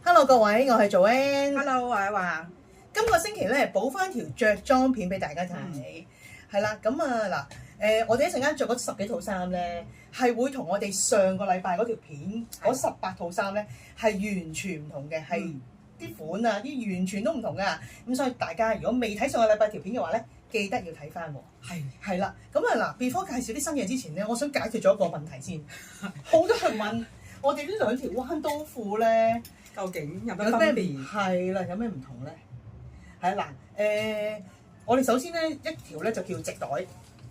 Hello 各位，我係做 Ann。 Hello，我係華。今個星期咧補翻條着裝片俾大家睇，係啦。咁啊嗱，我哋一陣間着嗰10幾套衫咧，係會同我哋上個禮拜嗰條片嗰18套衫咧係完全唔同嘅，係啲款啊啲完全都唔同噶。咁所以大家如果未睇上個禮拜條片嘅話咧，記得要睇翻喎。係啦。咁啊嗱，before 介紹啲新嘢之前咧，我想解決咗一個問題先。好多人問我哋呢兩條彎刀褲咧，究竟有咩分別？係啦，有咩唔同咧？係啦，嗱，我哋首先咧一條咧就叫直袋，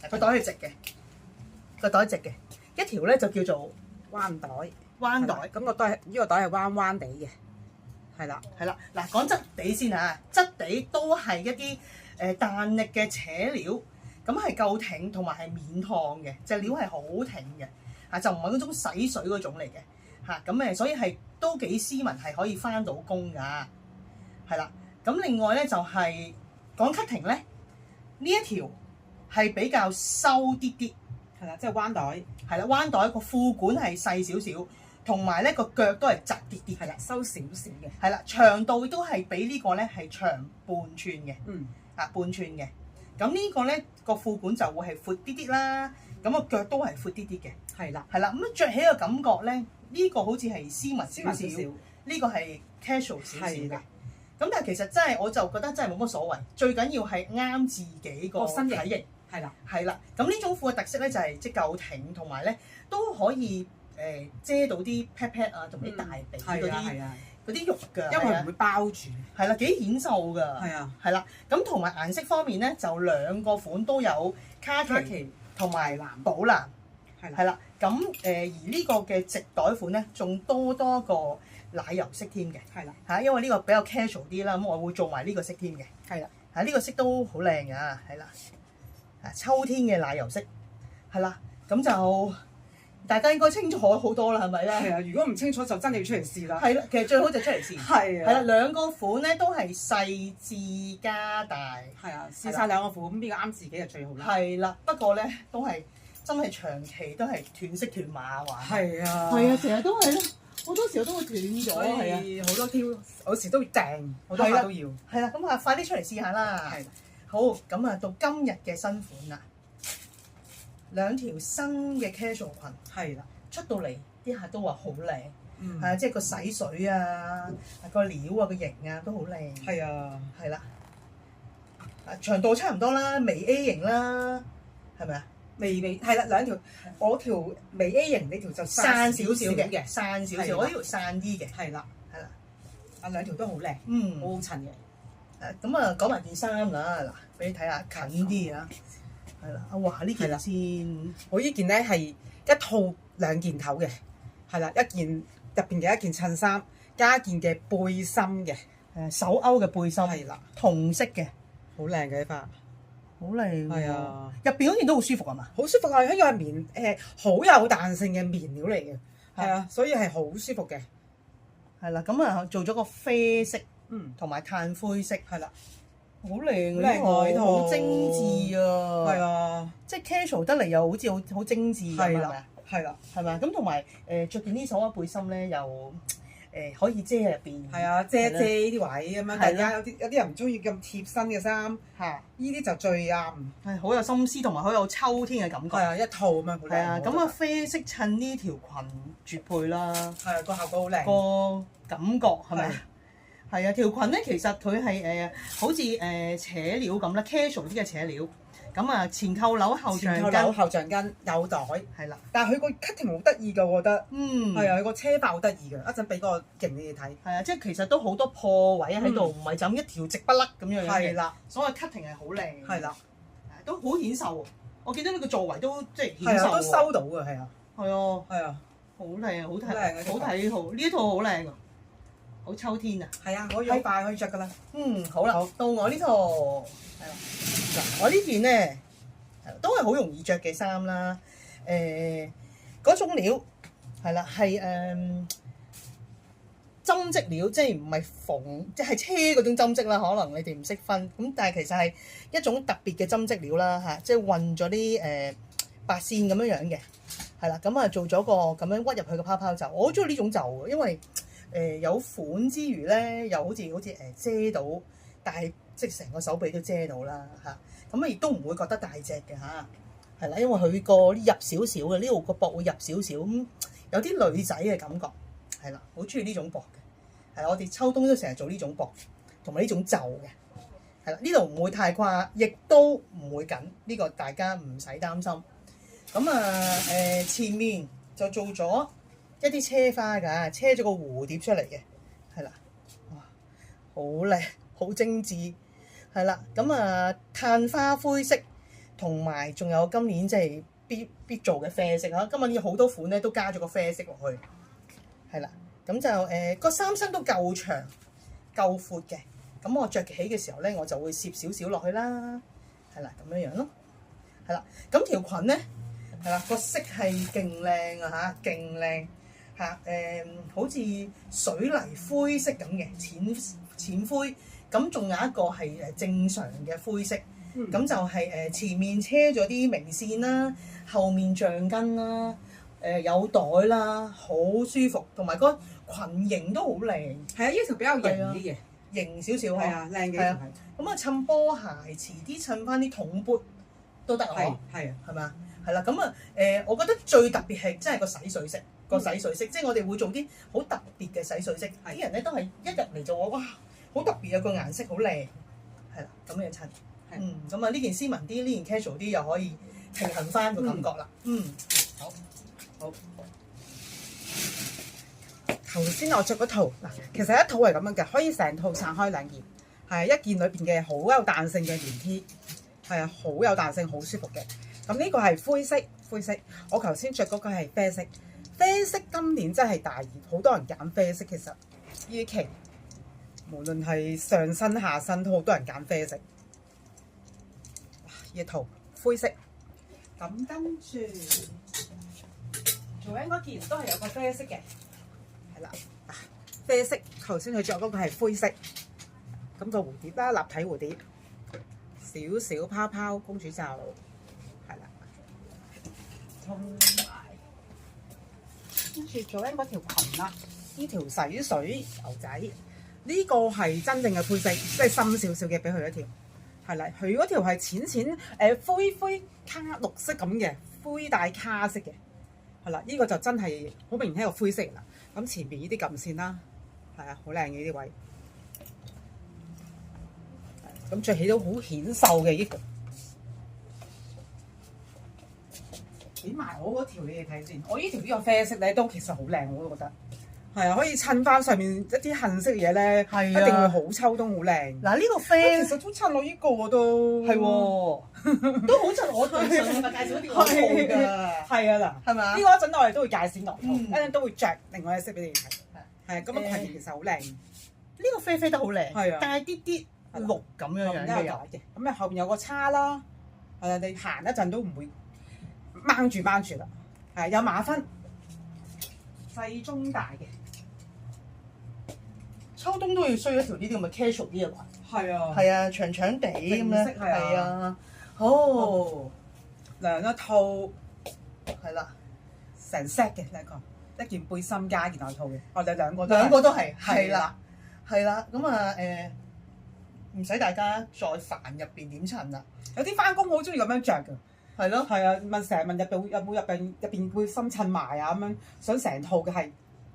個袋係直嘅，個袋直嘅；一條咧就叫做彎袋，彎袋。咁個袋呢個袋係彎彎地嘅，係啦，係啦。嗱，講質地先嚇，質地都係一啲彈力嘅扯料，咁係夠挺同埋係免燙嘅，隻料係好挺嘅嚇，就唔係嗰種洗水嗰種嚟嘅嚇。咁所以係都幾斯文，係可以翻到工㗎，係啦。咁另外咧就係講 cutting 咧，呢一條係比較收啲啲，係啦，即係彎袋，係啦，彎袋個褲管係細少少，同埋咧個腳都係窄啲啲，係啦，收少少嘅，係啦，長度都係比呢個咧係長半寸嘅，半寸嘅。咁呢個咧個褲管就會係闊啲啲啦，咁個腳都係闊啲啲嘅，係啦，係啦。咁着起個感覺咧，呢個好似係斯文少少，呢個係 casual 少少嘅。係啦。咁但係其實真係我就覺得真係冇乜所謂，最緊要係啱自己個身體型，係啦，係啦。咁呢種褲嘅特色咧就係即係夠挺，同埋咧都可以遮到啲 pat pat 啊，同埋啲大髀嗰啲肉㗎，因為唔會包住，係啦，幾顯瘦㗎，係啊，係啦。咁同埋顏色方面咧，就兩個款都有卡其同埋寶藍，係啦。咁而呢個嘅直袋款咧，仲多個奶油色添嘅，係啦嚇，因為呢個比較 casual 啲啦，咁我會做埋呢個色添嘅，係啦，嚇，呢個色都好靚㗎，係啦，秋天嘅奶油色，係啦。咁就大家應該清楚好多啦，係咪咧？係啊，如果唔清楚就真係要出嚟試啦。係啦，其實最好就出嚟試。係啊，係啦，兩個款咧都係細至加大。係啊，試晒兩個款，咁邊個啱自己就最好啦。係啦，不過咧都係真係長期都係斷色斷碼玩。係啊，係啊，成日都係咯，好多時候都會斷咗。係啊，好多挑，有時都要訂，好多客都要。係啦，咁啊快啲出嚟試下啦。係。好，咁啊到今日嘅新款啦，兩條新嘅 casual 裙。係啦。出到嚟啲客都話好靚，係啊，即係個洗水啊、個料啊、個型啊都好靚。係啊，係啦，長度差唔多啦，微 A 型啦，係咪啊？微係啦，兩條，我條微 A 型，你條就散少少嘅，散少係啦少，我呢條散啲嘅。係啦，係啦，啊兩條都好靚，好好襯嘅。咁啊講埋件衫啦，嗱，俾你睇下近啲啊，係啦，哇呢件先，我呢件咧係一套兩件頭嘅，係啦，一件入邊嘅一件襯衫，加一件嘅背心嘅，手勾嘅背心，係啦，同色嘅，好靚嘅呢花，好靚，係啊，入邊嗰件都好舒服係嘛？好舒服啊！呢個係棉好有彈性嘅棉料嚟嘅，係啊，所以係好舒服嘅，係啦，咁啊做咗個啡色，同埋炭灰色，係啦，好靚呢套好精緻啊，係啊，即係 casual 得嚟又好似好精緻咁，係咪啊？係啦，係咪啊？咁同埋着件呢手嘅背心咧，又可以遮喺入邊。係啊，遮呢啲位咁樣。大家有啲人唔中意咁貼身嘅衫，嚇，呢啲就最啱。係好有心思，同埋好有秋天嘅感覺。係啊，一套咁樣好靚。係啊，咁啊啡色襯呢條裙絕配啦。係啊，個效果好靚。個感覺係咪？係啊，條裙咧其實佢係好似扯料咁啦 ，casual 啲嘅扯料。咁啊，前扣鈕後橡筋，後橡筋有袋，係啦。但係佢個 cutting 好得意㗎，我覺得。係啊，佢個車爆好得意㗎，一陣俾個型你哋睇。係啊，即係其實都好多破位喺度，唔係就咁一條直不甩咁樣嘅。係啦，所以 cutting 係好靚。係啦，都好顯瘦喎。我見到呢個座圍都即係顯瘦都收到㗎，係啊。係啊，係啊，好靚，好睇，好睇好呢一套好靚啊，好秋天啊。係啊，可以好快可以着㗎啦。好啦，到我呢套係啦。嗱，我呢件咧。都係好容易着嘅衫啦，嗰種料係啦，係針織料，即係唔係縫，即係車嗰種針織啦。可能你哋唔識分，咁但係其實係一種特別嘅針織料啦嚇，即係混咗啲白線咁樣樣嘅，係啦，咁啊做咗個咁樣屈入去嘅泡泡袖，我好中意呢種袖嘅，因為有款之餘咧，又好似遮到，但係即係成個手臂都遮到啦嚇。咁啊亦都唔會覺得大隻嘅嚇，係啦，因為佢個入少少嘅，呢度個膊會入少少咁，有啲女仔嘅感覺，係啦，好中意呢種膊嘅，係我哋秋冬都成日做呢種膊，同埋呢種袖嘅，係啦，呢度唔會太誇，亦都唔會緊，呢個大家唔使擔心。咁啊前面就做咗一啲車花㗎，車咗個蝴蝶出嚟嘅，係啦，哇，好靚，好精緻，係啦，咁啊炭花灰色，同埋仲有今年即係必做嘅啡色啊！今日有好多款咧都加咗個啡色落去，係啦，咁就個衫身都夠長夠闊嘅，咁我着起嘅時候咧我就會攝少少落去啦，係啦，咁樣樣咯，係啦，咁條裙咧係啦，個色係勁靚啊嚇，勁靚嚇好似水泥灰色咁嘅淺灰，咁仲有一個係正常嘅灰色。咁就係前面車咗啲眉線啦，後面橡筋啦，有袋啦，好舒服，同埋個裙型都好靚。係啊，呢條比較型啲嘅，型少少係啊，靚嘅係啊。咁啊，襯波鞋，遲啲襯翻啲筒缽都得係啊，係啊，係咪啊？係啦，咁啊我覺得最特別係真係個洗水色，即係我哋會做啲好特別嘅洗水色。啲人咧都係一入嚟就話哇，好特別啊，個顏色好靚，係啦，咁樣襯。咁啊呢件斯文啲，呢件 casual 啲，又可以平衡翻個感覺啦。好。頭先我着嗰套嗱，其實一套係咁樣嘅，可以成套散開兩件，係一件裏邊嘅好有彈性嘅棉 T， 係啊，好有彈性，好舒服嘅。咁呢個係灰色，我頭先着嗰個係啡色今年真係大熱，好多人揀啡色。其實呢期無論係上身下身都好多人揀啡色。呢套灰色，咁跟住做緊嗰件都係有個啡色嘅，係啦，啡色頭先佢着嗰個係灰色，咁個蝴蝶啦，立體蝴蝶，少少泡泡公主袖，係啦，同埋跟住做緊嗰條裙啦，呢條洗水牛仔，呢個係真正嘅灰色，即係深少少嘅俾佢一條。係啦，佢嗰條係淺灰卡綠色咁嘅，灰帶卡色嘅，係啦，呢個就真係好明顯係個灰色啦。咁前面呢啲撳線啦，係啊，好靚嘅呢啲位，咁着起都好顯瘦嘅呢個。俾埋我嗰條你哋睇先，我呢條呢個啡色咧都其實好靚，我都覺得。係啊，可以襯翻上面一啲杏色嘢咧，一定會好秋冬好靚。嗱呢個啡其實都襯我呢個喎都係喎，都好襯我對上咪介紹啲外套㗎。係啊嗱，係咪啊？呢個一陣我哋都會介紹外套，一陣都會着另外一色俾你哋睇。係啊，咁個裙其實好靚。呢個啡得好靚，係啊，帶啲綠咁樣樣嘅嘅。咁啊後邊有個叉啦，係啊，你行一陣都唔會掹住啦。係有馬分，細中大嘅。秋冬都要需要一條呢啲咁嘅 casual 啲嘅裙。係啊，係啊，長長地咁樣。係啊，好兩一套係啦，成 set 嘅兩個，一件背心加一件外套嘅。我哋兩個都係，係啦，係啦。咁啊唔使大家再煩入邊點襯啦。有啲翻工好中意咁樣着㗎。係咯。係啊，成日問有冇入邊背心襯埋啊咁樣，想成套嘅係。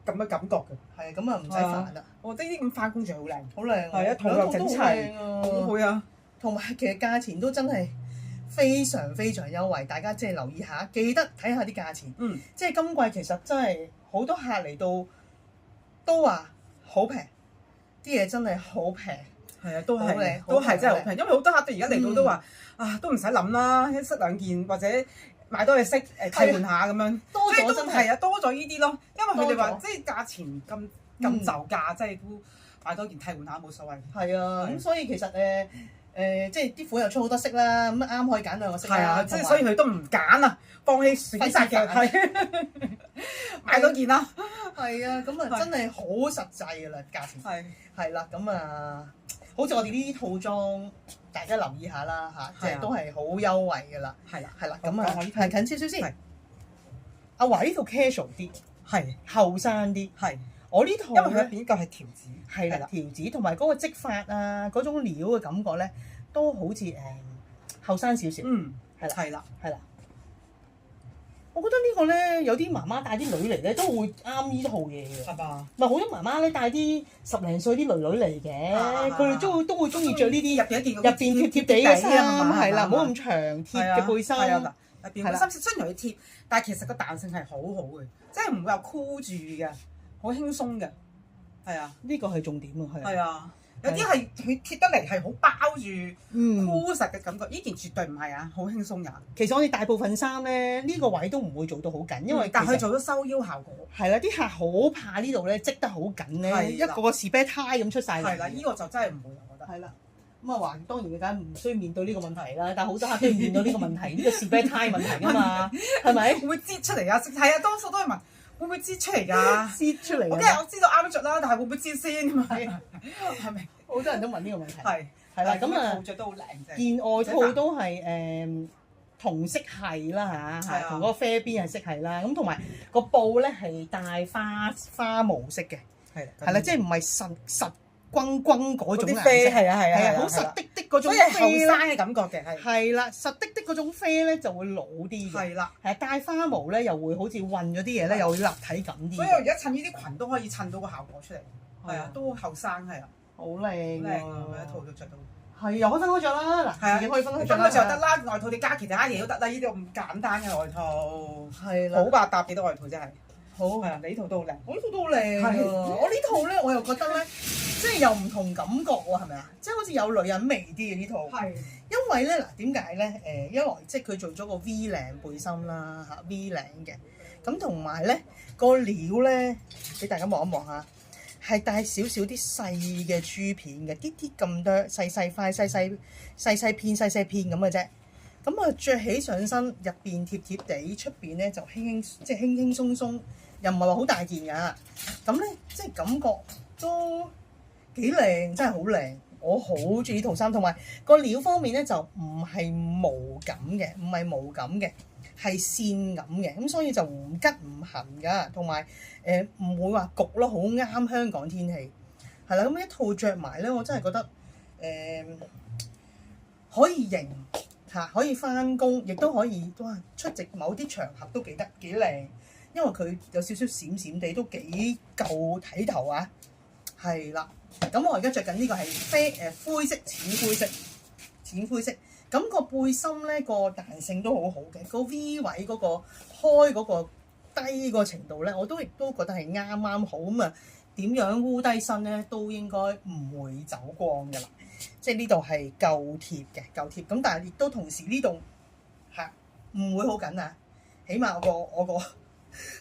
咁嘅感覺嘅，係咁啊唔使煩啦。我覺得呢啲咁翻工着好靚，好靚，係一套又整齊，好配啊！同埋其實價錢都真係非常非常優惠，大家即係留意下，記得睇下啲價錢。即係今季其實真係好多客嚟到都話好平，啲嘢真係好平。係啊，都係真係好平，因為好多客到而家嚟到都話啊，都唔使諗啦，一式兩件或者。買多嘢識替換下咁樣，多咗真係多咗呢啲咯。因為佢哋話即係價錢咁就價，即係都買多件替換下冇所謂。係啊，咁所以其實即係啲款又出好多色啦，咁啱可以揀兩個色啦。係啊，即係所以佢都唔揀啊，放棄選擇嘅，係買多件啦。係啊，咁啊真係好實際㗎啦，價錢係啦，咁啊，好似我哋呢啲套裝。大家留意下啦嚇，即係都係好優惠㗎啦。係啦，咁啊，行近少少先。阿華呢套 casual 啲，後生啲。我呢套因為佢入咧邊呢個係條子，係啦，條子同埋嗰個織法啊，嗰種料嘅感覺咧，都好似後生少少。係啦，係啦，係啦。我覺得呢個咧，有啲媽媽帶啲女嚟咧，都會啱呢套嘢嘅。係嘛？唔係好多媽媽咧帶啲10零歲啲女女嚟嘅，佢哋都會中意着呢啲入邊一件入邊貼貼地嘅衫，係啦，係冇咁長貼嘅背心。係啊，入邊背心雖然佢貼，但係其實個彈性係好好嘅，即係唔會話箍住嘅，好輕鬆嘅。係啊，呢個係重點啊，係。係啊，有啲係佢貼得嚟係好包住箍實嘅感覺，呢件絕對唔係啊，好輕鬆㗎。其實我哋大部分衫咧，呢個位都唔會做到好緊，因為但係佢做咗收腰效果。係啦，啲客好怕呢度咧織得好緊咧，一個士啤呔咁出晒嚟。係啦，呢個就真係唔會，我覺得。係啦，咁啊話當然梗係唔需要面對呢個問題啦，但係好多客都要面對呢個問題，呢個士啤呔問題㗎嘛，係咪？會唔會擠出嚟啊？係啊，多數都係問會唔會擠出嚟㗎？擠出嚟。我知道啱着啦，但係會唔會擠先？係咪？好多人都問呢個問題。係啦，咁啊，着都好靚啫。件外套都係同色系啦嚇，同嗰個啡邊係色系啦，咁同埋個布咧係帶花毛色嘅，係啦，即係唔係實轟轟嗰種顏色，係啊，好實滴滴嗰種，所以係後生嘅感覺嘅，係啦，實滴滴嗰種啡咧就會老啲嘅，係啦，係帶花毛咧又會好似混咗啲嘢咧，又會立體感啲。所以我而家襯呢啲裙都可以襯到個效果出嚟，係啊，都後生係啊，好靚啊！一套都着到。係又可以分開着啦，嗱，自己可以分開着啦。分開着得啦，外套你加其他嘢都得啦，呢啲咁簡單嘅外套，係啦，好百搭幾多外套真係。好係啊，你呢套都好靚，我呢套都好靚啊！我呢套咧，我又覺得咧，即係有唔同感覺喎，係咪啊？即係好似有女人味啲嘅呢套。係。因為咧嗱，點解咧？一來即係佢做咗個 V 領背心啦嚇，V 領嘅，咁同埋咧個料咧，俾大家望一望下。係帶少少啲細嘅珠片嘅，啲啲咁多細細塊、細片咁嘅啫。咁啊着起上身，入邊貼貼地，出邊咧就輕輕鬆鬆，又唔係話好大件㗎。咁咧即係感覺都幾靚，真係好靚。我好中意呢套衫，同埋個料方面咧就唔係毛感嘅，係線感嘅，咁所以就唔吉唔痕㗎，同埋唔會話焗咯，好啱香港天氣，係啦。咁一套着埋咧，我真係覺得可以型嚇，可以翻工，亦都可以哇出席某啲場合都幾靚，因為佢有少少閃閃地，都幾夠睇頭啊！係啦，咁我而家着緊呢個係灰色、淺灰色。咁個背心咧個彈性都好好嘅，個 V 位嗰個開嗰個低個程度咧，我亦都覺得係啱好咁啊！點樣烏低身咧都應該唔會走光㗎啦，即係呢度係夠貼嘅，咁但係亦都同時呢度嚇唔會好緊啊，起碼我個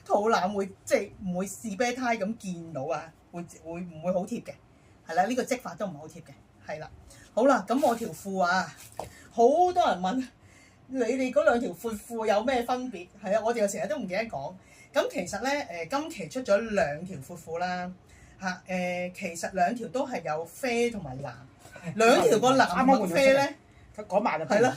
肚腩會即係唔會士啤呔咁見到啊，會唔會好貼嘅？係啦，呢個織法都唔係好貼嘅，係啦。好啦，咁我條褲啊，好多人問你哋嗰兩條闊褲有咩分別？係啊，我哋又成日都唔記得講。咁其實咧，今期出咗兩條闊褲啦，嚇其實兩條都係有啡同埋藍，兩條個藍同啡咧，佢講埋就係啦，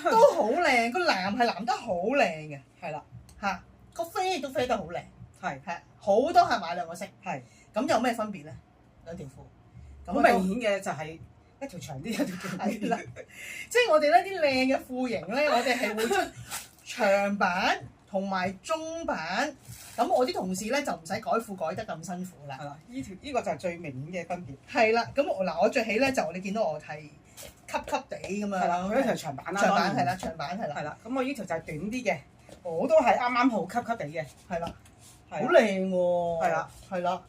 都好靚，個藍係藍得好靚嘅，係啦，嚇個啡亦都啡得好靚，係好多客買兩個色，係咁有咩分別咧？兩條褲。好明顯嘅就係一條長啲，一條短啲啦。即係我哋咧啲靚嘅褲型咧，我哋係會出長版同埋中版。咁我啲同事咧就唔使改褲改得咁辛苦啦。係啦，呢個就係最明顯嘅分別。係啦，咁我着起咧就你見到我係吸地咁樣。係啦，佢一條長版啦。長版係啦，長版係啦。係啦，咁我呢條就係短啲嘅，我都係啱好吸地嘅。係啦，好靚喎。係啦，係啦。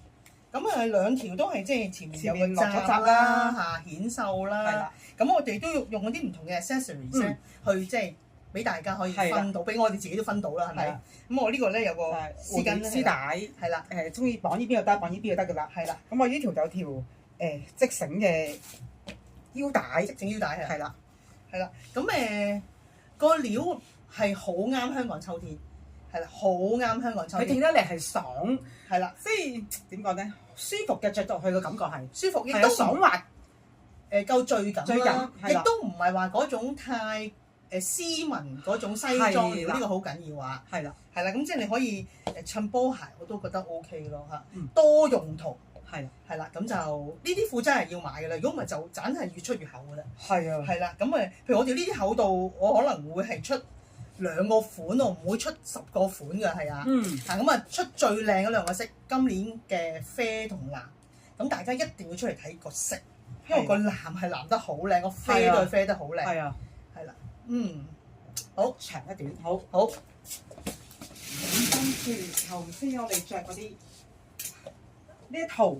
咁啊兩條都係即係前面有個紮啦嚇，顯瘦啦。咁我哋都用嗰啲唔同嘅 accessories 咧，去即係俾大家可以分到，俾我哋自己都分到啦，係咪？咁我呢個咧有個絲巾絲帶，係啦，中意綁呢邊就得，綁呢邊就得㗎啦，係啦。咁我呢條有條織繩嘅腰帶，織整腰帶係啦，係啦。咁個料係好啱香港秋天。係啦，好啱香港秋天。佢見得嚟係爽，係啦，即係點講咧？舒服嘅着到去嘅感覺係舒服，亦都爽滑，夠墜感啦，亦都唔係話嗰種太斯文嗰種西裝料，呢個好緊要啊。係啦，係啦，咁即係你可以襯波鞋，我都覺得 OK 咯嚇。嗯多用途係啦，係啦，咁就呢啲褲真係要買㗎啦。如果唔係就盞係越出越厚㗎啦。係啊，係啦，咁譬如我哋呢啲厚度，我可能會係出2個款，我唔會出10個款㗎，係啊。咁啊出最靚嗰2個色，今年嘅啡同藍，咁大家一定要出嚟睇個色，因為個藍係藍得好靚，個啡都係啡得好靚。係啊，係啦，好長一短，好。好。咁跟住頭先我哋着嗰啲呢一套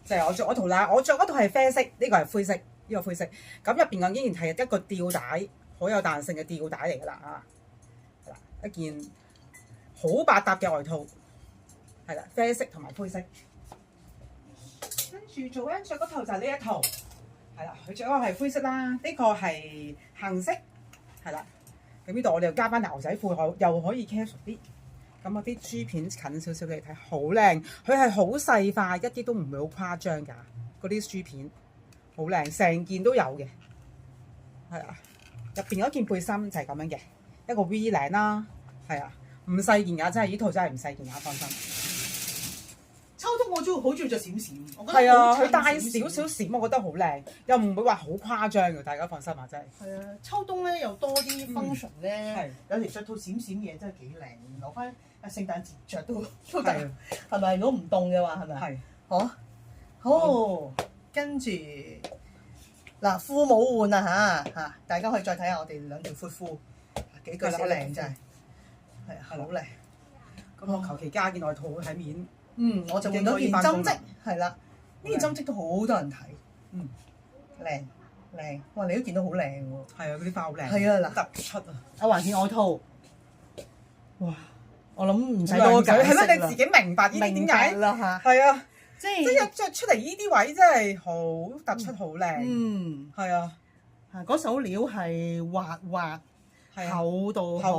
就係我着嗰套啦，我着嗰套係啡色，呢個係灰色，呢個灰色。咁入邊嘅依然係一個吊帶，好有彈性嘅吊帶嚟㗎啦啊！係啦，一件好百搭嘅外套，係啦，啡色同埋灰色。跟住做緊着嗰套就係呢一套，係啦，佢着嗰個係灰色啦，呢個係杏色，係啦。咁呢度我哋又加翻牛仔褲，又可以 casual 啲。咁我啲珠片近少少俾你睇，好靚，佢係好細化，一啲都唔會好誇張㗎。嗰啲珠片好靚，成件都有嘅。係啊，入邊嗰件背心就係咁樣嘅，一個 V 領啦，係啊，唔細件㗎，真係呢套真係唔細件㗎，放心。秋冬我好中意着閃閃，我覺得係啊，佢帶閃少少閃，我覺得好靚，又唔會話好誇張嘅，大家放心啊，真係。係啊，秋冬咧又多啲 function 咧，有時着套閃閃嘢真係幾靚，留翻聖誕節着都得，係咪？如果唔凍嘅話，係咪？係。好，跟住嗱褲冇換啊嚇，大家可以再睇下我哋兩條闊褲，幾句寫靚真係，係啊，好靚。咁我求其加件外套喺面。我就換咗件針織，係啦，呢件針織都好多人睇，靚，哇！你都見到好靚喎，係啊，嗰啲花好靚，係啊，嗱，突出啊，還件外套，哇！我諗唔使多解釋啦，係咩？你自己明白呢啲點解啦嚇，係啊，即係着出嚟呢啲位真係好突出，好靚，係啊，嗰手料係滑，厚度好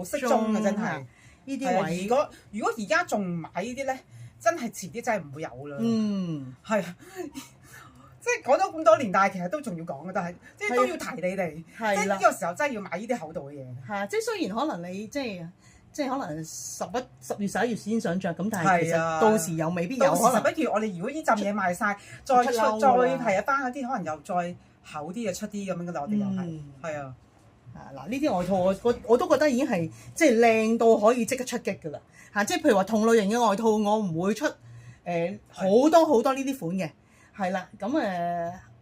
適中嘅真係。呢啲位，如果而家仲買呢啲咧，真係遲啲真係唔會有啦。係啊，即係講咗咁多年，但係其實都仲要講嘅，但係即係都要提你哋，即係呢個時候真係要買呢啲厚度嘅嘢。係，即係雖然可能你即係可能10月11月先想着，咁但係其實到時又未必有可能。11月我哋如果呢浸嘢賣晒，再係啊翻嗰啲可能又再厚啲嘅出啲咁樣嘅啦，我哋又係啊。嗱，呢啲外套我都覺得已經係即係靚到可以即刻出擊㗎啦嚇！即係譬如話同類型嘅外套，我唔會出好多呢啲款嘅，係啦。咁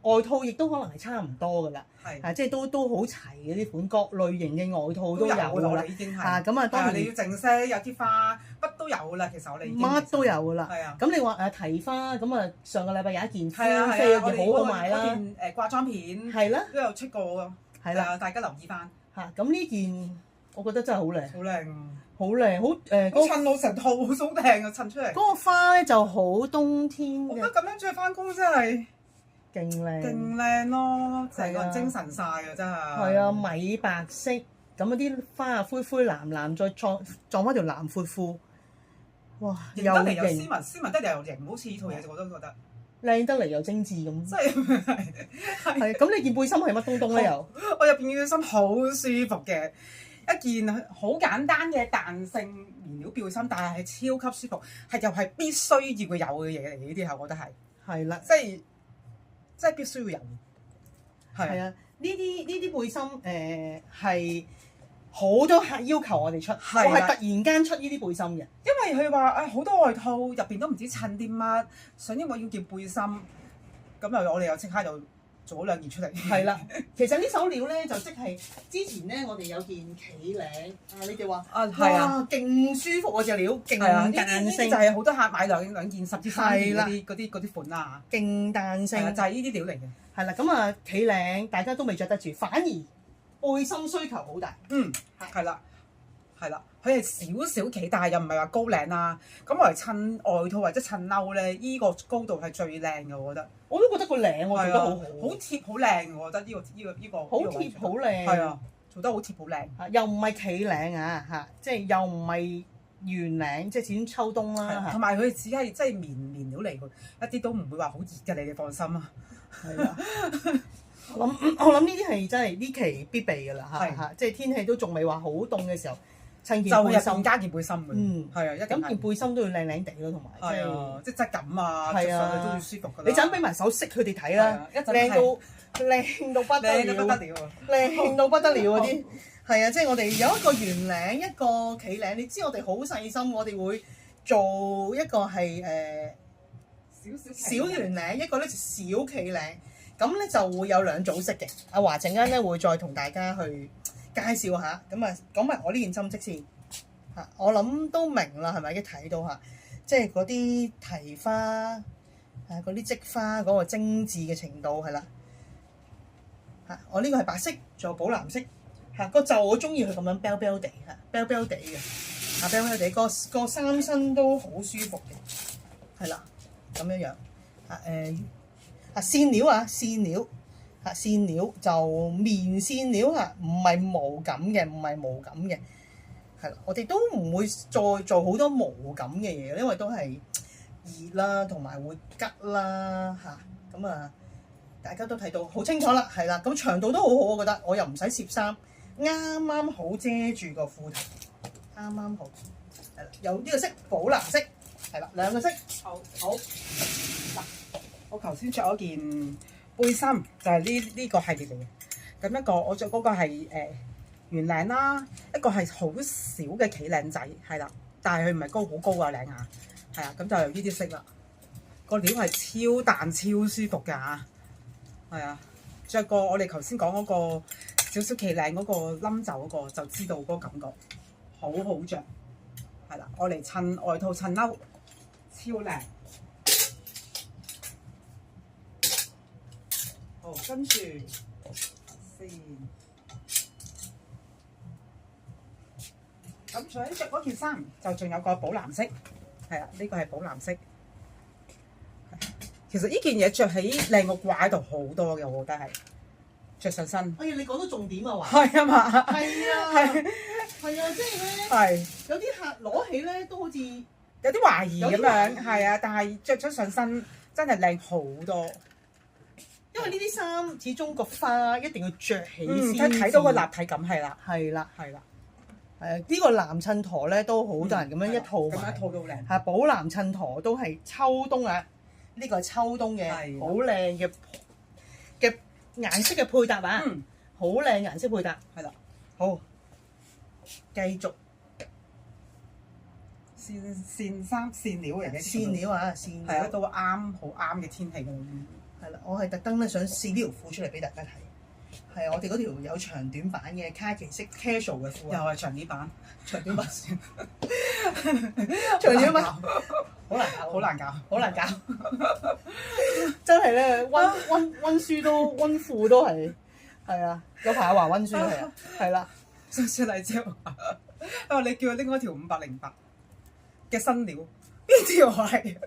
外套亦都可能係差唔多㗎啦，即係都好齊嘅啲款，各類型嘅外套都有㗎啦，已經係咁啊，當然你要淨色有啲花乜都有㗎啦，其實我哋乜都有㗎啦。係啊，咁你話提花咁啊，上個禮拜有一件係啊，飛嘅好好賣啦，嗰件化妝片係啦，都有出過㗎，係啦，大家留意翻嚇。咁呢件我覺得真係好靚，好靚，好靚，好襯到成套好靚啊！襯出嚟嗰個花咧就好冬天嘅，我覺得咁樣着翻工真係勁靚咯，成個人精神晒啊！真係係啊，米白色咁嗰啲花啊，灰藍藍，再撞翻條藍闊褲，哇！型得嚟又斯文得嚟又型，好似呢套嘢我都覺得靚得嚟又精緻咁。真係係咁，你件背心係乜東東咧？又我入邊嘅背心好舒服嘅，一件好簡單嘅彈性棉料背心，但係超級舒服，係又係必須要佢有嘅嘢嚟。呢啲係我覺得係啦，即係必須要有。係啊，呢啲背心係好多客要求我哋出，我係突然間出呢啲背心嘅，因為佢話好多外套入邊都唔知襯啲乜，想因為要件背心，咁又我哋又即刻就做咗2件出嚟。係啦，其實呢手料咧就即係之前咧我哋有件企領你哋話哇勁舒服喎隻料，勁彈性，就係好多客買兩件甚至3件嗰啲款啊，勁彈性，就係呢啲料嚟嘅。係啦，咁啊企領大家都未着得住，反而背心需求好大。係啦，佢係少少企，但係又唔係話高領啦。咁我嚟襯外套或者襯褸咧，依個高度係最靚嘅，我覺得。我都覺得個領我做得好好，好貼好靚，我覺得呢個好貼好靚。係啊，做得好貼好靚。又唔係企領啊，即係又唔係圓領，即係始終秋冬啦。同埋佢只係即係棉料嚟嘅，一啲都唔會話好熱嘅，你哋放心啊。係啦。我諗呢啲係真係呢期必備㗎啦係嚇，即係天氣都仲未話好凍嘅時候，襯件就入背心邊加件背心嘅。嗯，係啊，一定咁件係。背心都要靚靚地咯，同埋係啊，即係質感啊，係啊着上去都要舒服㗎啦。你就咁俾埋手識佢哋睇啦係啊，一陣靚到靚到不得靚到不得了，了啊！靚到不得了嗰啲。係啊，即係我哋有一個圓領，一個企領。你知我哋好細心，我哋會做一個係小圓領，一個咧就小企領。咁咧就會有兩組式嘅。阿華陣間咧會再同大家去介紹下。咁啊，講埋我呢件針織先嚇，我諗都明啦，係咪？一睇到嚇，即係嗰啲提花啊，嗰啲織花嗰個精緻嘅程度係啦嚇。我呢個係白色，仲有寶藍色。嚇個袖我中意佢咁樣 bell bell 地嚇 bell bell 地嘅嚇 bell bell 地個三身都好舒服嘅，係啦咁樣樣嚇線料啊線料嚇線料就棉線料嚇，唔係毛感嘅，唔係毛感嘅，係啦，我哋都唔會再做好多毛感嘅嘢，因為都係熱啦，同埋會吉啦嚇咁啊！大家都睇到好清楚啦，係啦，咁長度都好好，我覺得我又唔使攝衫。啱啱好遮住個褲頭，啱啱好，係啦，有呢個色寶藍色，係啦，兩個色，好嗱，我頭先着咗件背心，就係呢個系列嚟嘅。咁一個我着嗰個係圓領啦，一個係好少嘅企領仔，係啦，但係佢唔係高好高啊領啊，係啊，咁就有呢啲色啦。個料係超彈超舒服㗎嚇，係啊，着過我哋頭先講嗰個少少企領嗰個冧袖嗰個，就知道嗰個感覺好好着，係啦，我嚟襯外套襯褸，超靚。好，跟住先，咁除咗着嗰件衫，就仲有個寶藍色，係啦，呢個係寶藍色。其實呢件嘢着起靚過掛喺度好多嘅，我覺得係着上身。哎呀，你講到重點啊，華，係啊嘛，係啊，係啊，即係咧，係有啲客攞起咧都好似有啲懷疑咁有啲懷疑樣，係啊，但係着咗上身真係靚好多。因為呢啲衫始終個花一定要着起嗯，先睇到個立體感係啦，係啦，係啦，呢個藍襯陀咧都好多人咁樣一套咁買一套都好靚。係寶藍襯陀都係秋冬啊，呢個係秋冬嘅係好靚嘅顏色嘅配搭啊，嗯，好靚顏色配搭，係啦，好，繼續線衫線料嚟嘅，線料啊，線係啊，料都啱好啱嘅天氣㗎啦。係啦，我係特登咧想試呢條褲出嚟俾大家睇，係我哋嗰條有長短版嘅卡其色 casual 嘅褲啊，又係長啲版，長短版先，長短版好難搞，好難搞，好難搞，真係咧温書都温褲都係啊，有排阿華温書係啊，係啦，上次黎姐話，你叫佢拎嗰條508嘅新料，邊條係？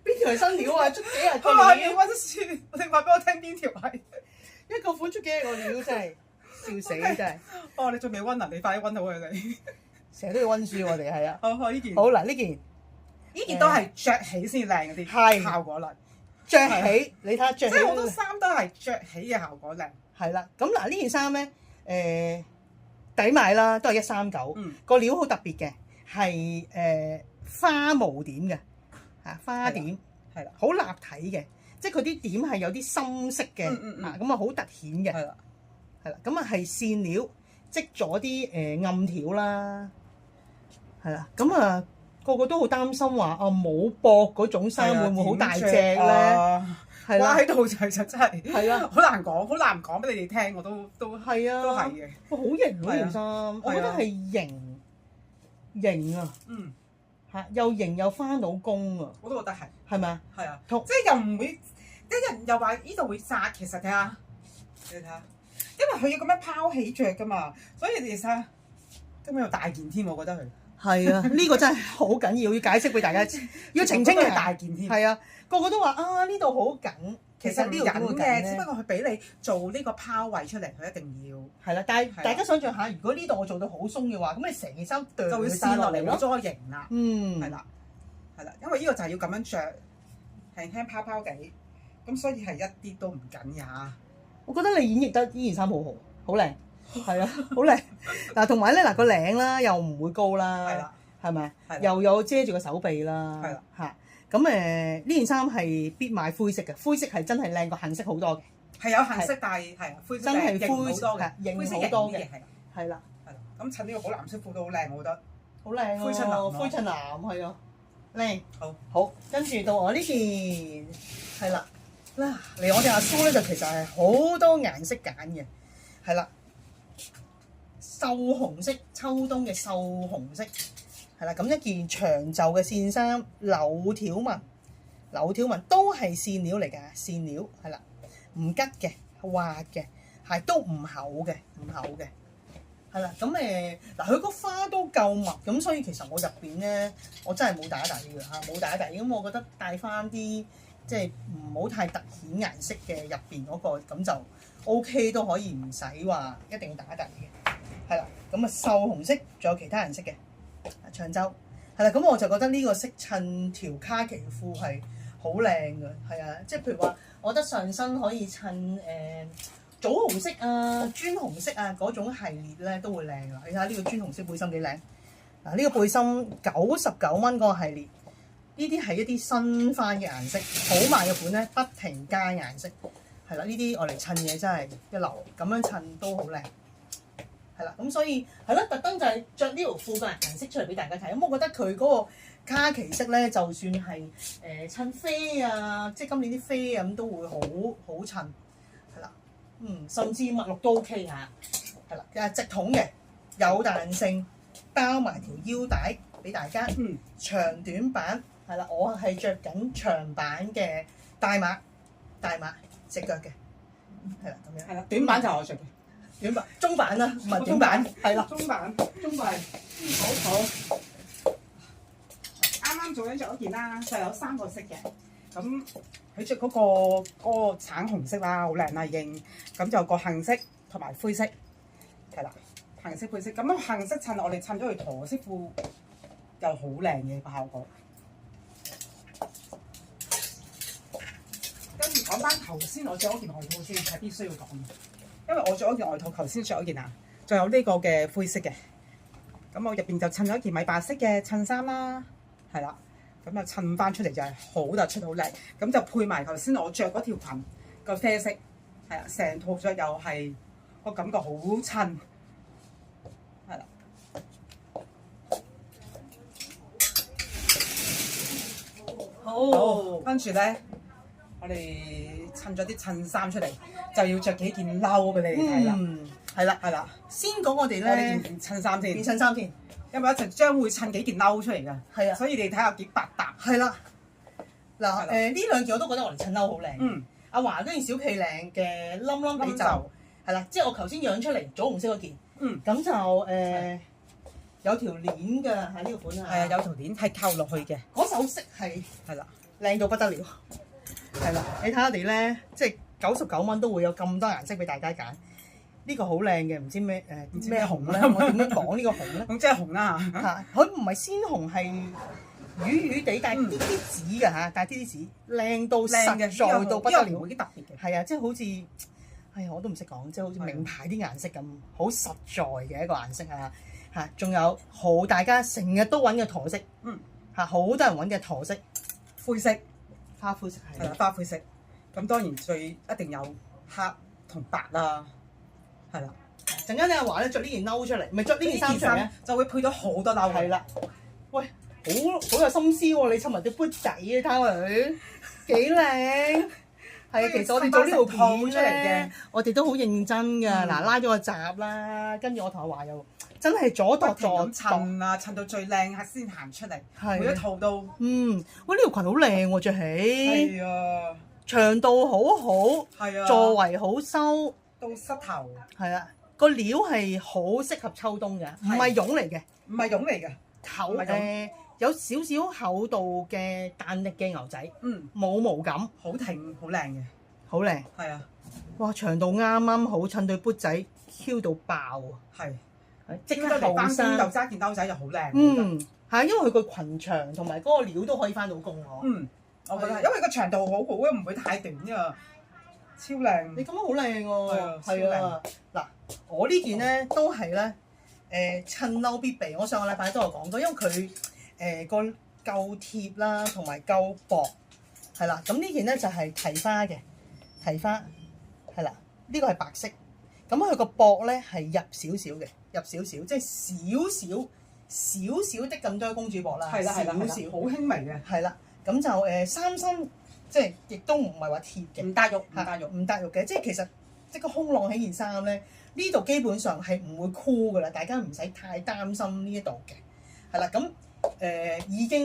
邊條係新料啊？出幾日個佢話要料，温書，你話俾我聽邊條係？一個款出幾日個料真係笑死真係，哦，你仲未温啊？你快啲温好佢你。成日都要温書我哋係啊，哦，呢件好嗱呢件呢件都係着起先靚嗰啲，係效果啦。着起，你睇下着起即係好多衫都係着起嘅效果靚。係啦，咁嗱呢件衫咧抵買啦，都係139，嗯，個料好特別嘅，係花毛點嘅嚇花點，係啦，好立體嘅，即係佢啲點係有啲深色嘅，咁啊好突顯嘅，係啦，係啦，咁啊係線料織咗啲暗條啦，係啦，咁啊個個都好擔心話冇膊嗰種衫會唔會好大隻咧？係啦，掛喺度就真係係啊，好難講，好難講俾你哋聽，我都係啊，都係嘅。哇，好型嗰件衫，我覺得係型啊，嗯，嚇又型又翻到工啊，我都覺得係，係咪啊？係啊，同即係又唔會啲人又話呢度會紮，其實睇下，你睇下，因為佢要咁樣拋起着噶嘛，所以其實根本又大件添，我覺得佢係啊，呢個真係好緊要，要解釋俾大家知，要澄清係嘅。大件添。係啊，個個都話啊呢度好緊，其實呢呢度點會緊嘅，只咧不過佢俾你做呢個拋位出嚟，佢一定要係啦，但係係啊大家想象下，如果呢度我做到好鬆嘅話，咁你成件衫掉就會晒跣落嚟，冇咯。咗個型啦。嗯，係啦，係啦，因為呢個就係要咁樣着，輕輕拋拋地，咁所以係一啲都唔緊呀。我覺得你演繹得呢件衫好好，好靚，係啊，好靚。嗱，同埋咧嗱個領啦又唔會高啦，係啦，係咪？係啦又有遮住個手臂啦，係啦嚇。咁呢件衫係必買灰色嘅，灰色係真係靚過杏色好多嘅，係有杏色，但係係灰色真係型好灰多嘅，型灰色好多嘅型啲嘅係啦，係啦，係啦。咁襯呢個寶藍色褲都好靚，我覺得。好靚灰襯藍啊灰襯藍係啊，靚。好，好，跟住到我呢件係啦，嗱嚟我哋阿蘇咧就其實係好多顏色揀嘅，係啦，繡紅色，秋冬嘅繡紅色，係啦，咁一件長袖嘅線衫，柳條紋都係線料嚟㗎，線料係啦，唔吉嘅，滑嘅，係都唔厚嘅，係啦，咁嗱佢個花都夠密，咁所以其實我入邊咧，我真係冇打底嘅嚇，冇打底，咁我覺得帶翻啲即係唔好太突顯顏色嘅入邊嗰個，咁就 OK 都可以唔使話一定要打底嘅，係啦，咁啊繡紅色，仲有其他顏色嘅長袖，係啦，咁我就覺得呢個色襯條卡其褲係好靚嘅，係啊，即係譬如話，我覺得上身可以襯棗紅色啊、磚紅色啊嗰種系列咧都會靚啊！你睇下呢個磚紅色背心幾靚嗱，呢個背心99蚊嗰個系列，呢啲係一啲新翻嘅顏色，好賣嘅款咧，不停加顏色，係啦，呢啲我嚟襯嘢真係一流，咁樣襯都好靚，係啦，咁所以係咯，特登就係着呢條褲嘅顏色出嚟俾大家睇，咁我覺得佢嗰個卡其色咧，就算係襯啡啊，即係今年啲啡啊咁都會好襯，係啦。甚至墨綠都 OK 嚇，係啦，直筒嘅，有彈性，包埋條腰帶俾大家。長短版係啦，我係着緊長版嘅大碼直腳嘅，係啦咁樣。係啦，短版就係我着嘅，短版、中版啦，唔係短版，係啦。中版。好。啱啱做緊着嗰件啦，就有3個色嘅。咁佢着嗰個橙紅色啦，好靚啦已經。咁就有個杏色同埋灰色，係啦，杏色灰色。咁杏色襯我哋襯咗佢駝色褲，又好靚嘅個效果。跟住講翻頭先我着嗰件外套先，係必須要講嘅，因為我着嗰件外套，頭先着嗰件啊，仲有呢個嘅灰色嘅。咁我入邊就襯咗一件米白色嘅襯衫啦，係啦。咁就襯翻出嚟就係好突出好靚，咁就配埋頭先我着嗰條裙個啡色，係啦，成套着又係個感覺好襯，係啦。好，跟住咧，我哋襯咗啲襯衫出嚟，就要着幾件褸俾你哋睇啦。係啦，係啦。先講我哋我哋咧件襯衫先，件襯衫先。因為一陣將會襯幾件褸出嚟㗎，係啊，所以你睇下幾百搭。係啦，嗱呢兩件我都覺得我哋襯褸好靚。阿華嗰件小企領嘅冧冧地就係啦，即係我頭先養出嚟棗紅色嗰件。咁就有條鏈㗎，喺呢個款啊。係啊，有條鏈係扣落去嘅。嗰首色係啦，靚到不得了。係啦，你睇下我哋咧，即係99蚊都會有咁多顏色俾大家揀。呢個好靚嘅，唔知咩咩紅咧？我點樣講呢個紅咧？咁即係紅啦嚇！佢唔係鮮紅，係魚魚地，帶啲啲紫嘅嚇，帶啲啲紫，靚到實在到不得了，幾特別嘅。係啊，即係好似，哎呀我都唔識講，即係好似名牌啲顏色咁，好實在嘅一個顏色啊嚇！仲有好大家成日都揾嘅駝色，嚇好多人揾嘅駝色，灰色、花灰色係啦，花灰色。咁當然最一定有黑同白啦。係啦，陣間阿華咧着呢件褸出嚟，唔係着呢件衫出嚟咧，就會配到好多褸。係啦，喂，好有心思喎！你襯埋對砵仔啊，睇佢幾靚。係啊，其實我哋做呢條片出嚟嘅，我哋都好認真㗎。嗱，拉咗個閘啦，跟住我同阿華又真係左度咁襯啊，襯到最靚先行出嚟。係每一套都喂呢條裙好靚喎，着起。係啊，長度好好，係啊，座圍好收。到膝頭，係啊，個料係好適合秋冬嘅，唔係絨嚟嘅，唔係絨嚟嘅，厚有少少厚度嘅彈力嘅牛仔，冇毛感，好挺好靚嘅，好靚，係啊，哇長度啱啱好襯對砵仔 Q 到爆啊，係，即刻後生又揸件褸仔就好靚，係因為佢個裙長同埋嗰個料都可以翻到工喎，我覺得因為個長度好好，唔會太短㗎。超靚。你咁樣好靚喎，係係啊，嗱，我呢件咧都係咧襯褸必備。我上個禮拜都有講過，因為佢個夠貼啦，同埋夠薄，係啦。咁呢件咧就係提花嘅，提花係啦，呢個係白色。咁佢個薄咧係入少少嘅，入少少，即係少少的咁多公主薄啦，係啦，少少，好輕微嘅，係啦。咁就三身即係亦都唔係話貼嘅，唔搭肉，唔搭肉嘅，即係其實即個胸浪起件衫咧，呢度基本上係唔會箍噶啦，大家唔使太擔心呢一度嘅，係啦。咁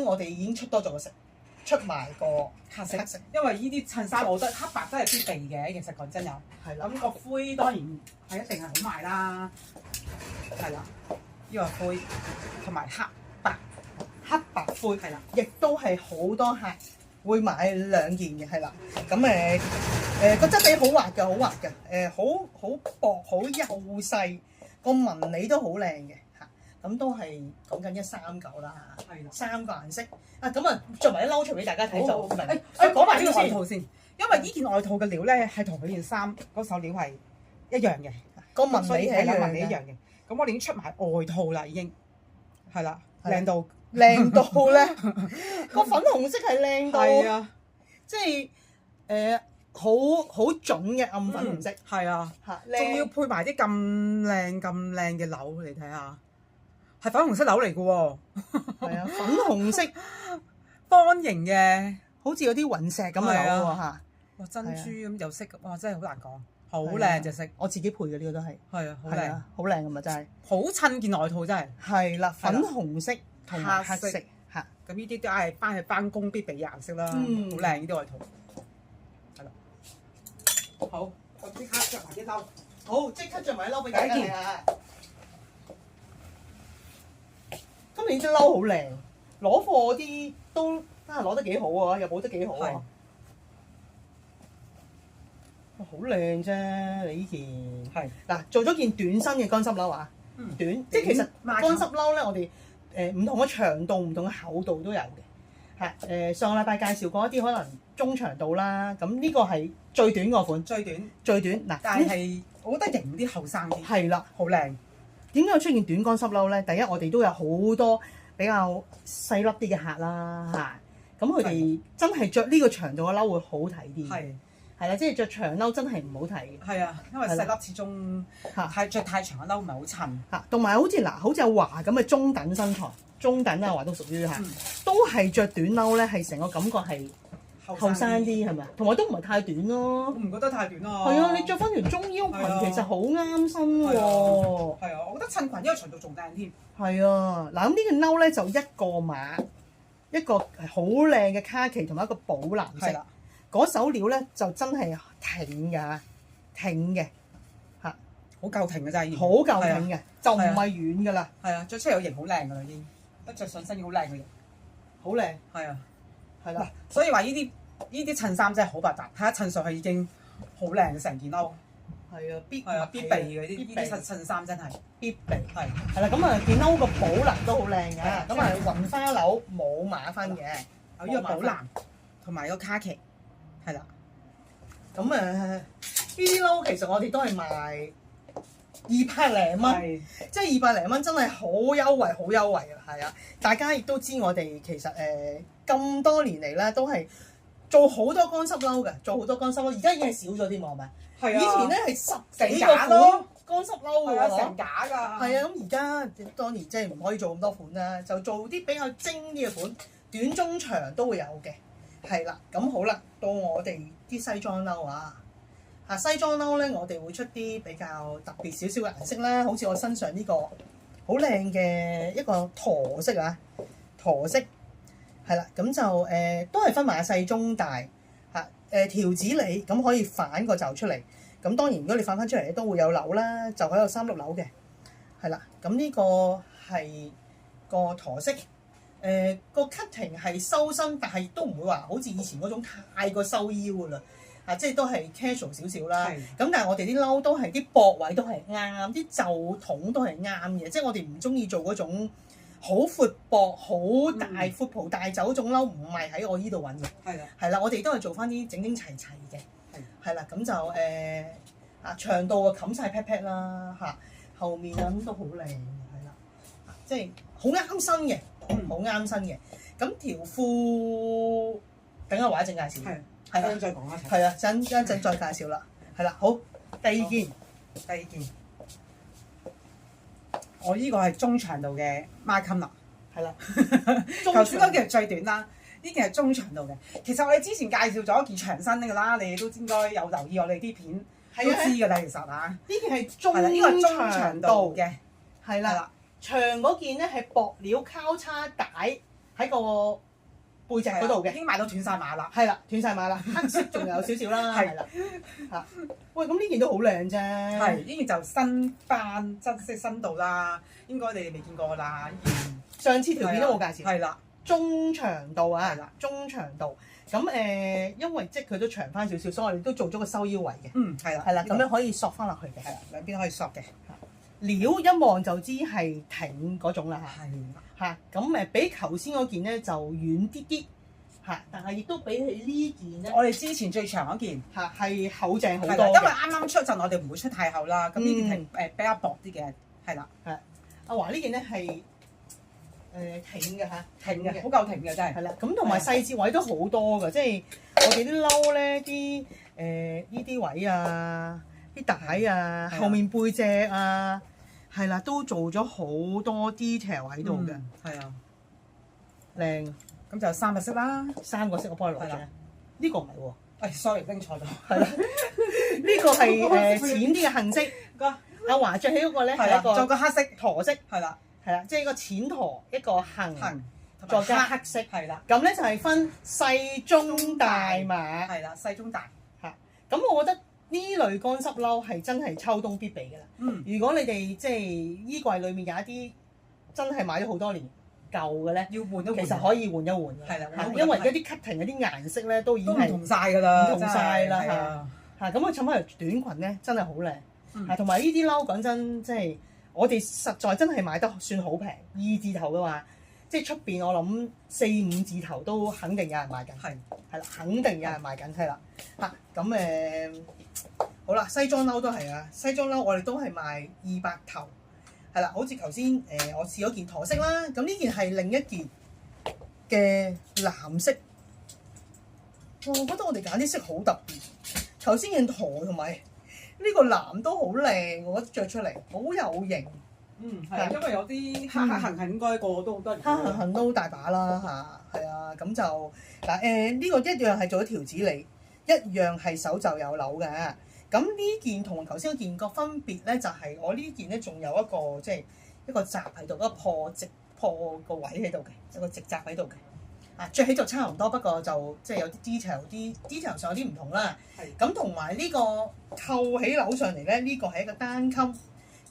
我哋已經出多咗個色，出埋個黑色，因為呢啲襯衫我覺得黑白都係必備嘅，其實講真有。係啦。咁個灰當然係一定係好賣啦，係啦，呢個灰同埋黑白灰係啦，亦都係好多客會買兩件嘅，係啦。咁個質地好滑嘅，好滑嘅，好薄，好幼細，個紋理都好靚嘅嚇。咁都係講緊139啦，係啦，3個顏色啊。咁啊，着埋啲褸出俾大家睇就明。講埋呢個外套先，因為呢件外套嘅料咧係同佢件衫嗰手料係一樣嘅，個紋理係紋理一樣嘅。咁我哋已經出埋外套啦，已經係啦，靚到咧，個粉紅色係靚到，係啊，即係好準嘅暗粉紅色，係啊，嚇，仲要配埋啲咁靚嘅紐，你睇下，係粉紅色紐嚟嘅喎，係啊，粉紅色方形嘅，好似有啲雲石咁嘅紐喎嚇，哇珍珠咁又色，哇真係好難講，好靚隻色，我自己配嘅呢個都係，係啊，好靚，好靚咁啊真係，好襯件外套真係，係啦，粉紅色同埋黑色嚇，咁呢啲都係翻工必備嘅顏色啦，好靚呢啲外套，係啦，好，咁即刻着埋啲褸，好，即刻着埋啲褸俾大家睇啊！今年啲褸好靚，攞貨啲都攞得幾好啊，又補得幾好啊！好靚啫，你呢件係嗱做咗件短身嘅乾濕褸啊，短即係其實乾濕褸咧，我哋唔同嘅長度、唔同嘅厚度都有嘅，係上個禮拜介紹過一啲可能中長度啦，咁呢個係最短個款，最短嗱，但係我覺得型啲後生啲，係啦，好靚。點解會出現短乾濕褸咧？第一，我哋都有好多比較細粒啲嘅客啦嚇，咁佢哋真係着呢個長度嘅褸會好睇啲。係啦，即係着長褸真係唔好睇嘅。係啊，因為細粒始終着太長嘅褸唔係好襯嚇，同埋好似阿華咁嘅中等身材，中等啊華都屬於嚇，都係着短褸咧，係成個感覺係後生啲係咪？同埋都唔係太短咯。我唔覺得太短啊。係啊，你着翻條中腰裙其實好啱身喎。係啊，我覺得襯裙呢個長度仲靚添。係啊，嗱咁呢件褸咧就一個碼，一個好靚嘅卡其同埋一個寶藍色。嗰手料咧就真係挺嘅嚇，好夠挺嘅真係，好夠挺嘅，就唔係軟㗎啦。係啊，着出嚟有型好靚㗎啦已經，一着上身已經好靚嘅型，好靚。係啊，係啦，所以話呢啲襯衫真係好百搭，睇下襯上去已經好靚嘅成件褸。係啊，必備嘅呢啲襯衫真係必備。係啦，咁啊件褸個寶藍都好靚㗎，咁啊雲花紐冇碼分嘅，有呢個寶藍同埋個卡其。係啦，咁呢啲褸其實我哋都係賣200零蚊，即係200零蚊真係好優惠，好優惠啊！係啊，大家亦都知我哋其實咁多年嚟咧都係做好多乾濕褸嘅，做好多乾濕褸，而家已經係少咗啲喎，係咪？係啊，以前咧係10幾個款乾濕褸㗎，成架㗎。係啊，咁而家當然即係唔可以做咁多款啦，就做啲比較精啲嘅款，短中長都會有嘅。係啦，咁好啦，到我哋啲西裝褸啊，西裝褸咧，我哋會出啲比較特別少少嘅顏色啦，好似我身上呢個好靚嘅一個駝色啊，駝色係啦，咁就都係分埋細中大嚇，條子裏咁可以反個袖出嚟，咁當然如果你反翻出嚟咧都會有紐啦，就喺度3粒紐嘅，係啦，咁呢個係個駝色。個 cutting 係收身，但係都唔會話好似以前嗰種太過收腰㗎啦，即係都係 casual 少少啦。咁但係我哋啲褸都係啲膊位都係啱，啲袖筒都係啱嘅，即係我哋唔中意做嗰種好闊膊、好大闊袍大袖嗰種褸，唔係喺我呢度揾嘅。係啦，我哋都係做翻啲整整齊齊嘅。係啦，咁就長度啊冚晒 pat pat 啦嚇，後面啊咁都好靚嘅，係啦，即係好啱身嘅，好啱身嘅。咁條褲等我畫一陣介紹，係啦，再講一齊。係啊，一陣再介紹啦，係啦，好，第二件，我呢個係中長度嘅孖襟啦，係啦，頭先嗰件係最短啦，呢件係中長度嘅。其實我哋之前介紹咗一件長身嘅啦，你都應該有留意我哋啲片都知㗎啦，其實啊，呢件係中呢個係中長度嘅，係啦，長嗰件咧係薄料交叉帶喺個背脊嗰度嘅，已經買到斷晒碼啦，係啦，斷晒碼啦，黑色仲有少少啦，係啦，嚇，喂，咁呢件都好靚啫，係呢件就新斑，即係新度啦，應該你哋未見過啦，呢件上次條片都冇介紹，係啦，中長度啊，係啦，中長度，咁因為即係佢都長翻少少，所以我哋都做咗個收腰圍嘅，係啦，係啦，咁樣可以索翻落去嘅，係啦，兩邊可以索嘅，料一望就知係挺嗰種啦嚇。係嚇，咁比頭先嗰件咧就軟啲啲嚇，但係亦都比起呢件咧，我哋之前最長嗰件嚇係厚淨好多係啦，因為啱啱出陣我哋唔會出太厚啦，咁呢件係比較薄啲嘅，係啦，阿華呢件咧係挺嘅嚇，挺嘅，好夠挺嘅真係。係啦，咁同埋細節位都好多㗎，即係我哋啲褸咧啲呢啲位啊，啲帶啊，後面背脊啊。係啦，都做咗好多 detail 喺度嘅，係啊，靚。咁就3個色啦，3個色我幫你攞啫。呢個唔係喎，sorry 拎錯咗。係啦，呢個係淺啲嘅杏色。阿華着起嗰個咧係一個做個黑色駝色，係啦，即係一個淺駝一個杏，再加黑色。係啦，咁咧就係分細中大碼。係啦，細中大嚇。咁我覺得呢類乾濕褸係真係秋冬必備㗎啦。如果你哋即係衣櫃裡面有一啲真係買咗好多年舊嘅咧，要換都其實可以換一換嘅。係啦，因為而家啲 cutting 嗰啲顏色咧都已經係唔同晒㗎啦，唔同晒啦嚇。咁佢襯翻條短裙咧真係好靚。同埋呢啲褸講真，即係我哋實在真係買得算好平，2字頭嘅話，即係出邊我諗4、5字頭都肯定有人賣緊。係啦，肯定有人賣緊係啦。嚇咁好啦，西裝褸都係啊，西裝褸我哋都係賣200頭，係啦，好似頭先我試咗件駝色啦，咁呢件係另一件嘅藍色，我覺得我哋揀啲色好特別，頭先件駝同埋呢個藍都好靚，我覺得着出嚟好有型。係因為有啲黑黑痕痕應該個個都好多年。黑痕痕都大把啦嚇，係啊，咁就嗱呢個一樣係做咗條子理，一樣係手袖有紐嘅。咁呢件同頭先嗰件個分別咧，就係我呢件咧仲有一個即係一個閘喺度，一個破個位喺度嘅，有個直閘喺度嘅。着起就差唔多，不過就即係有啲 detail 上有啲唔同啦。咁同埋呢個扣起紐上嚟咧，呢個係一個單襟。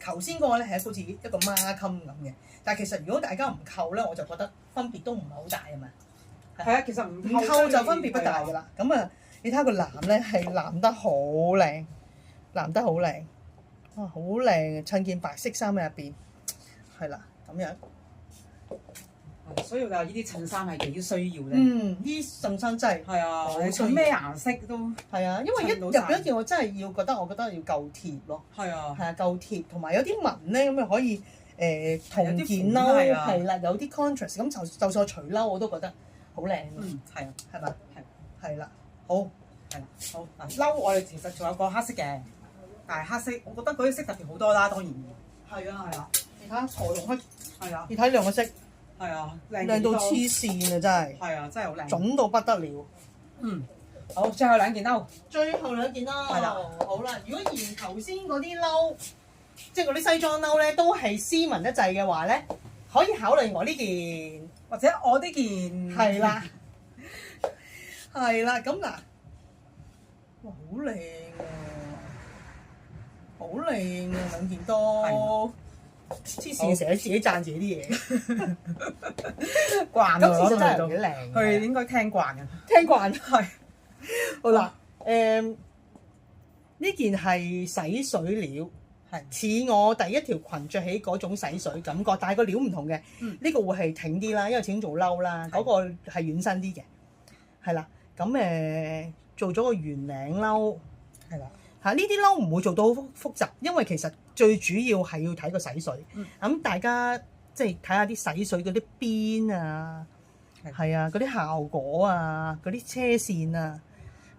頭先嗰個咧係好似一個孖襟咁嘅，但係其實如果大家唔扣咧，我就覺得分別都唔係好大啊嘛。係啊，其實唔扣就分別不大㗎啦。咁你睇下個藍咧係藍得好靚，藍得好靚，哇好靚！襯件白色衫喺入邊，係啦咁樣。所以就呢啲襯衫係幾需要咧。呢襯衫真係係啊，襯咩顏色都係啊，因為入咗一件我真係我覺得要夠貼咯。係啊，夠貼，同埋有啲紋咧咁又可以同件褸係啦，有啲 contrast 咁就算除褸我都覺得好靚。係啊，係咪？係啦，好係啦，好嗱褸我哋其實仲有個黑色嘅，但係黑色我覺得嗰啲色特別好多啦，當然係啊，你睇下財龍黑係啊，你睇兩個色。係啊，靚到黐線啊！真係，係啊，真係好靚，準到不得了。好，最後2件褸，最後2件啦。係啦，好啦，如果嫌頭先嗰啲褸，即係嗰啲西裝褸咧，都係斯文得滯嘅話咧，可以考慮我呢件，或者我呢件。係啦，係啦，咁嗱，哇，好靚啊！好靚啊，2件都。黐線，成日自己讚自己啲嘢，慣咁其實真係幾靚。佢應該聽慣嘅，聽慣係。好啦，呢件係洗水料，似我第一條裙着起嗰種洗水感覺，但係個料唔同嘅。呢個會係挺啲啦，因為始終做褸啦，嗰個係軟身啲嘅。係啦，咁做咗個圓領褸，係啦，呢啲褸唔會做到好複雜，因為其實最主要係要睇個洗水。咁大家即係睇下啲洗水嗰啲邊啊，係啊，嗰啲效果啊，嗰啲車線啊，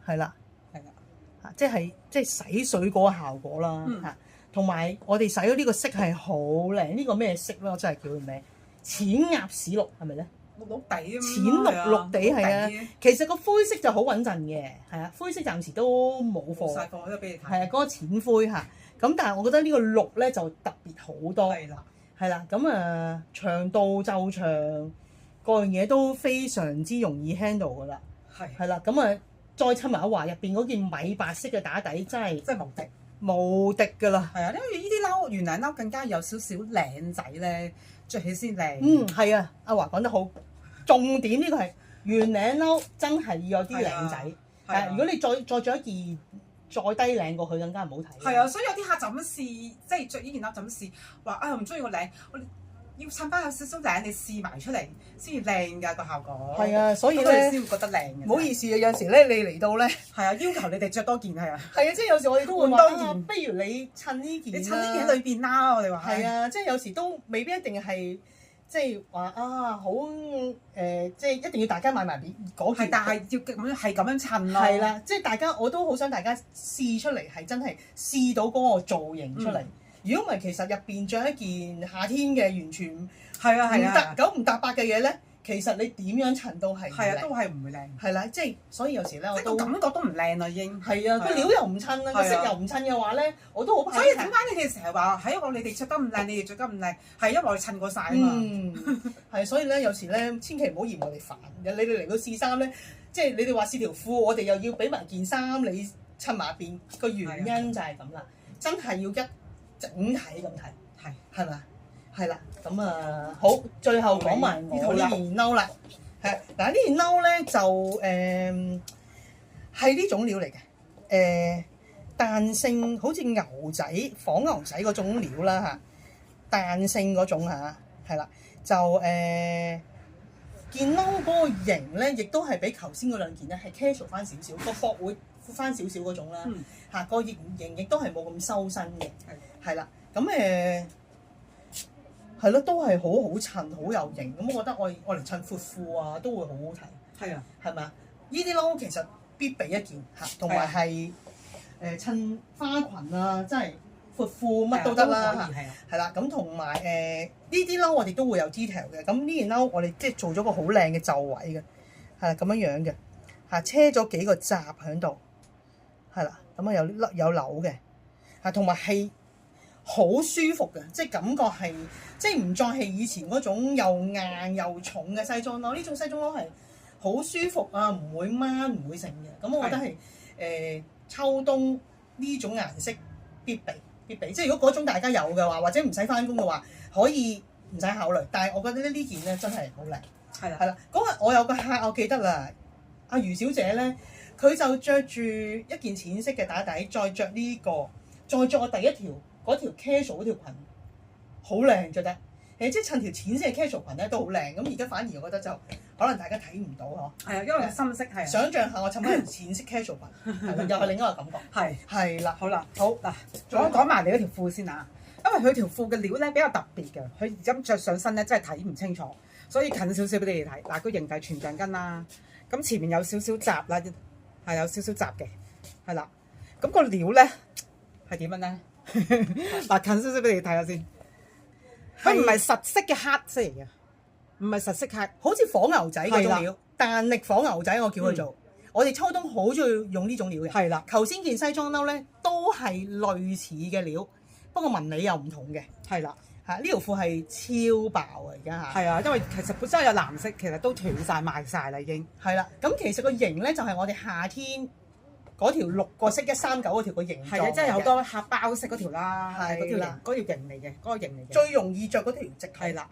係啦，即係洗水嗰個效果啦嚇。同埋我哋洗咗呢個色係好靚，呢個咩色咧？我真係叫佢咩？淺鴨屎綠係咪咧？綠綠地咁，淺綠綠地係啊。其實個灰色就好穩陣嘅，係啊，灰色暫時都冇貨。曬貨都俾你睇。係啊，嗰個淺灰嚇。咁但係我覺得呢個綠咧就特別好多。係啦，係啦。咁長度就長，各樣嘢都非常之容易 handle 噶啦。係啦。咁再襯埋阿華入邊嗰件米白色嘅打底，真係無敵。無敵㗎啦，係啊，因為呢啲褸圓領褸更加有少少領仔咧，着起先靚。係啊，阿華講得好，重點呢個係圓領褸真係要有啲領仔。係如果你再着一件再低領過去，更加唔好睇。係啊，所以有啲客就咁試，即係着呢件褸就咁試，話唔中意個領，我哋要襯翻有少少領，你試埋出嚟先至靚㗎個效果。係啊，所以咧先會覺得靚嘅。唔好意思啊，有陣時咧你嚟到咧，係啊，要求你哋着多件係啊。係啊，即係有時我哋都會話多件，不如你襯呢件，你襯呢件喺裏邊啦，我哋話。係啊，即係有時都未必一定係。即係話好即係一定要大家買埋嗰件，但係要咁樣係咁樣襯咯。係啦，即係大家我都好想大家試出嚟係真係試到嗰個造型出嚟。如果唔係，其實入邊着一件夏天嘅完全唔搭九唔搭八嘅嘢咧，其實你點樣襯都係都係唔會靚。係啦，即係所以有時咧我都感覺都唔靚啦已經。係啊，個料又唔襯啦，個色又唔襯嘅話咧，我都好怕。所以點解你哋成日話你哋着得咁靚，你哋着得咁靚，係因為我哋襯過晒啊嘛。係，所以咧有時咧千祈唔好嫌我哋煩。你哋嚟到試衫咧，即係你哋話試條褲，我哋又要俾埋件衫你襯埋邊，個原因就係咁啦。真係要一整體咁睇，係咪？係啦，咁好，最後講埋我呢件褸啦。係嗱，呢件褸咧就係呢種料嚟嘅，彈性好似牛仔仿牛仔嗰種料啦嚇，彈性嗰種嚇，係啦，就件褸嗰個型咧，亦都係比頭先嗰兩件咧係 casual 翻少少，個膊會闊翻少少嗰種啦，嚇個型亦都係冇咁收身嘅，係啦，咁係咯，都係好好襯，好有型。咁我覺得我嚟襯闊褲啊，都會好好睇。係啊，係咪啊？呢啲褸其實必備一件嚇，同埋係襯花裙啊，真係闊褲乜都得啦嚇。係啦，咁同埋呢啲褸我哋都會有 detail 嘅。咁呢件褸我哋即係做咗個好靚嘅袖位嘅，係啦咁樣樣嘅嚇，車咗幾個閘喺度，係啦，咁有紐嘅嚇，同埋係好舒服嘅，即係感覺係即係唔再係以前嗰種又硬又重嘅西裝褸。呢種西裝褸係好舒服啊，唔會掹唔會剩嘅。咁我覺得係秋冬呢種顏色必備。即係如果嗰種大家有嘅話，或者唔使翻工嘅話，可以唔使考慮。但係我覺得呢件咧真係好靚。係啦，嗰日我有個客我記得啦，阿余小姐咧，佢就着住一件淺色嘅打底，再着呢個，再着我第一條。嗰條 casual 嗰條裙好靚着得，即係襯條淺色嘅 casual 裙咧都好靚。咁而家反而我覺得就可能大家睇唔到嗬。係啊，因為深色係。想像下我襯翻條淺色 casual 裙，又係另一個感覺。係啦，好啦，好嗱，講埋你嗰條褲先啊，因為佢條褲嘅料咧比較特別嘅，佢而家着上身咧真係睇唔清楚，所以近少少俾你哋睇。嗱，個型就係全橡筋啦，咁前面有少少雜啦，係有少少雜嘅，係啦。咁個料咧係點樣咧？嗱，近少少俾你睇下先，佢唔係實色嘅黑色嚟嘅，唔係實色黑，好似仿牛仔嗰種料，彈力仿牛仔我叫佢做。我哋秋冬好中意用呢種料嘅。係啦，頭先件西裝褸咧都係類似嘅料，不過紋理又唔同嘅。係啦，呢條褲係超爆啊！而家嚇。係啊，因為其實本身有藍色，其實都斷晒賣晒啦已經。係啦，咁其實個型咧就係我哋夏天嗰條6個色139嗰條個形狀，係啊，即係好多客包式嗰條啦，係啦，嗰條型嚟嘅，嗰個型嚟嘅，最容易着嗰條直係啦，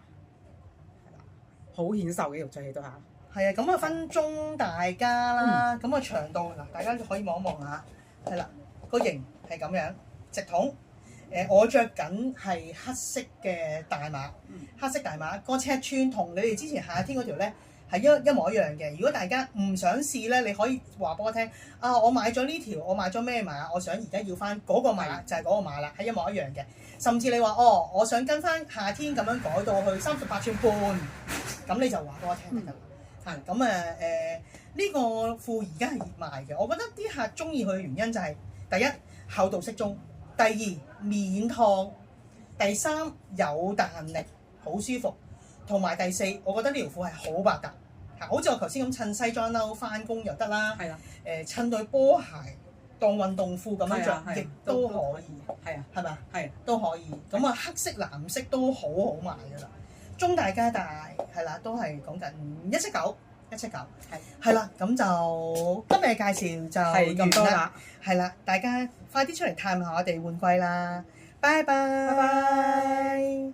好顯瘦嘅條着起都嚇。係啊，咁分中大家啦，咁長度嗱，大家可以望一望下，係啦，個型係咁樣直筒。我着緊係黑色嘅大碼，黑色大碼個尺寸同你哋之前夏天嗰條咧係一模一樣嘅。如果大家唔想試咧，你可以話俾我聽啊！我買咗呢條，我買咗咩碼？我想而家要翻嗰個碼，就係嗰個碼啦，係一模一樣嘅。甚至你話哦，我想跟翻夏天咁樣改到去38寸半，咁你就話俾我聽得㗎啦。係咁呢個褲而家係熱賣嘅，我覺得啲客中意佢嘅原因就係、第一厚度適中，第二免燙，第三有彈力，好舒服，同埋第四，我覺得呢條褲係好百搭。好似我頭先咁襯西裝褸翻工又得啦，係啦，襯對波鞋當運動褲咁樣着，亦都可以，係啊，係咪？係都可以。咁啊，黑色、藍色都好好賣㗎啦。中大加大係啦，都係講緊179，係啦。咁就今日嘅介紹就係咁多啦，係啦，大家快啲出嚟探下我哋換季啦，拜拜。